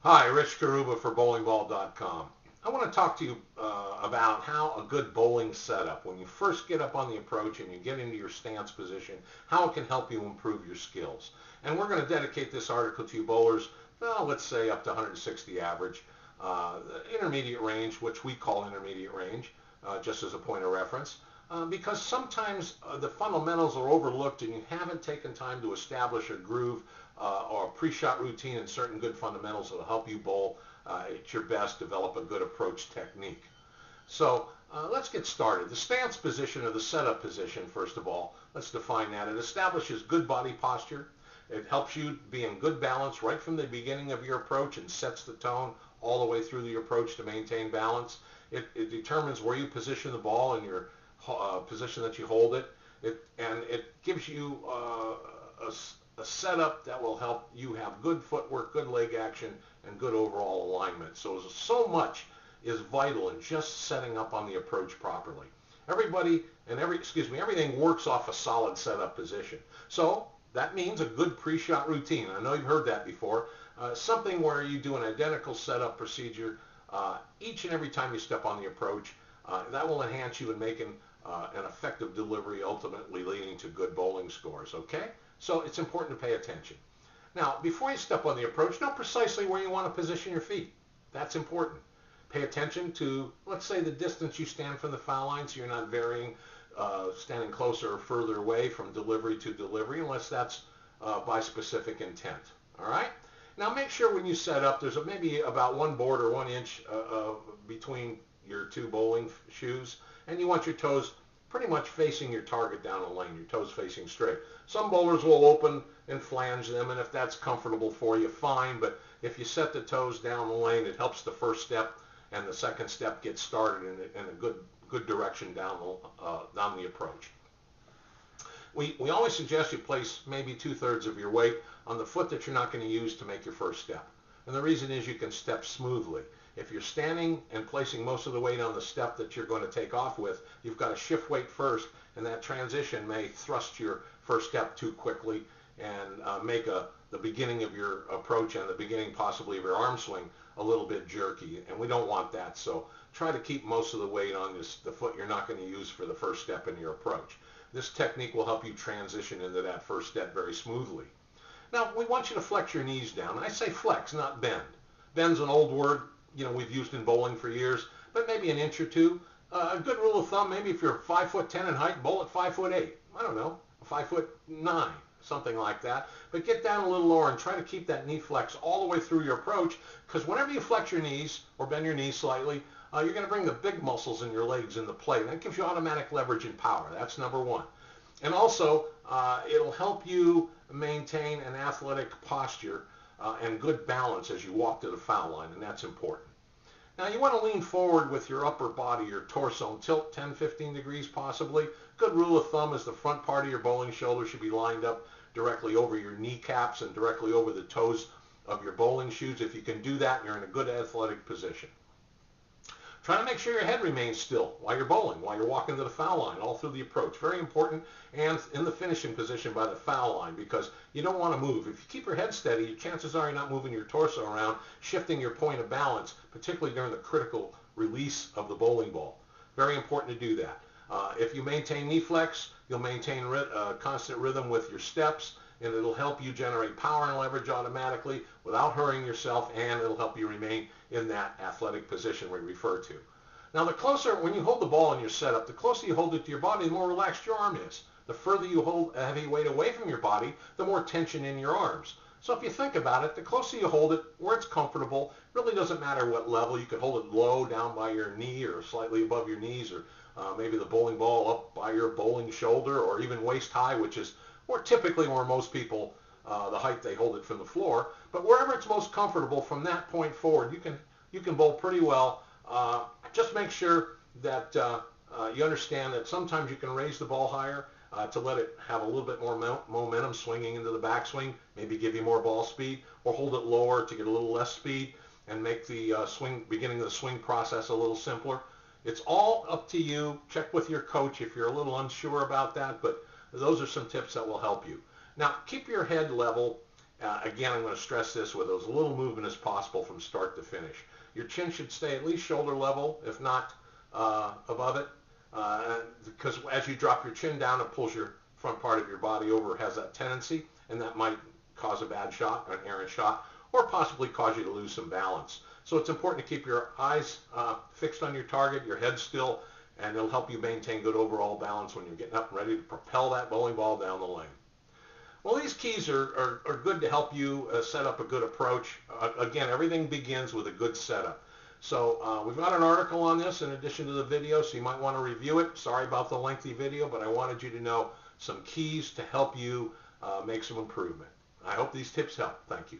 Hi, Rich Carrubba for bowlingball.com. I want to talk to you about how a good bowling setup, when you first get up on the approach and you get into your stance position, how it can help you improve your skills. And we're going to dedicate this article to you bowlers, well, let's say up to 160 average, intermediate range, which we call intermediate range, just as a point of reference. Because sometimes the fundamentals are overlooked and you haven't taken time to establish a groove or a pre-shot routine and certain good fundamentals that will help you bowl at your best, develop a good approach technique. So let's get started. The stance position or the setup position, first of all, let's define that. It establishes good body posture. It helps you be in good balance right from the beginning of your approach and sets the tone all the way through the approach to maintain balance. It determines where you position the ball in your position that you hold it. And it gives you a setup that will help you have good footwork, good leg action, and good overall alignment. So much is vital in just setting up on the approach properly. Everything works off a solid setup position. So that means a good pre-shot routine. I know you've heard that before. Something where you do an identical setup procedure each and every time you step on the approach. That will enhance you in making an effective delivery, ultimately leading to good bowling scores, okay? So it's important to pay attention. Now, before you step on the approach, know precisely where you want to position your feet. That's important. Pay attention to, let's say, the distance you stand from the foul line, so you're not varying, standing closer or further away from delivery to delivery, unless that's by specific intent, all right? Now, make sure when you set up, there's maybe about 1 board or 1 inch between your 2 bowling shoes, and you want your toes pretty much facing your target down the lane, your toes facing straight. Some bowlers will open and flange them, and if that's comfortable for you, fine, but if you set the toes down the lane, it helps the first step and the second step get started in a good direction down the approach. We always suggest you place maybe 2/3 of your weight on the foot that you're not going to use to make your first step. And the reason is you can step smoothly. If you're standing and placing most of the weight on the step that you're going to take off with, you've got to shift weight first, and that transition may thrust your first step too quickly and make the beginning of your approach and the beginning possibly of your arm swing a little bit jerky, and we don't want that. So try to keep most of the weight on the foot you're not going to use for the first step in your approach. This technique will help you transition into that first step very smoothly. Now, we want you to flex your knees down. I say flex, not bend. Bend's an old word, we've used in bowling for years, but maybe an inch or two. A good rule of thumb, maybe if you're 5'10" in height, bowl at 5'8". I don't know, 5'9", something like that. But get down a little lower and try to keep that knee flex all the way through your approach, because whenever you flex your knees or bend your knees slightly, you're going to bring the big muscles in your legs into play. That gives you automatic leverage and power. That's number one. And also, it'll help you maintain an athletic posture and good balance as you walk to the foul line, and that's important. Now, you want to lean forward with your upper body, your torso, and tilt 10-15 degrees possibly. Good rule of thumb is the front part of your bowling shoulder should be lined up directly over your kneecaps and directly over the toes of your bowling shoes. If you can do that, you're in a good athletic position. Try to make sure your head remains still while you're bowling, while you're walking to the foul line, all through the approach. Very important, and in the finishing position by the foul line, because you don't want to move. If you keep your head steady, chances are you're not moving your torso around, shifting your point of balance, particularly during the critical release of the bowling ball. Very important to do that. If you maintain knee flex, you'll maintain constant rhythm with your steps, and it'll help you generate power and leverage automatically without hurrying yourself, and it'll help you remain in that athletic position we refer to. Now, when you hold the ball in your setup, the closer you hold it to your body, the more relaxed your arm is. The further you hold a heavy weight away from your body, the more tension in your arms. So if you think about it, the closer you hold it, where it's comfortable, really doesn't matter what level. You could hold it low down by your knee or slightly above your knees, or maybe the bowling ball up by your bowling shoulder, or even waist high, which is typically where most people, the height they hold it from the floor. But wherever it's most comfortable from that point forward, you can bowl pretty well. Just make sure that you understand that sometimes you can raise the ball higher to let it have a little bit more momentum swinging into the backswing, maybe give you more ball speed, or hold it lower to get a little less speed and make the beginning of the swing process a little simpler. It's all up to you. Check with your coach if you're a little unsure about that, but those are some tips that will help you. Now, keep your head level Again, I'm going to stress this with as little movement as possible from start to finish. Your chin should stay at least shoulder level, if not above it, because as you drop your chin down, it pulls your front part of your body over, has that tendency, and that might cause a bad shot, an errant shot, or possibly cause you to lose some balance. So it's important to keep your eyes fixed on your target, your head still, and it'll help you maintain good overall balance when you're getting up and ready to propel that bowling ball down the lane. Well, these keys are good to help you set up a good approach. Again, everything begins with a good setup. So we've got an article on this in addition to the video, so you might want to review it. Sorry about the lengthy video, but I wanted you to know some keys to help you make some improvement. I hope these tips help. Thank you.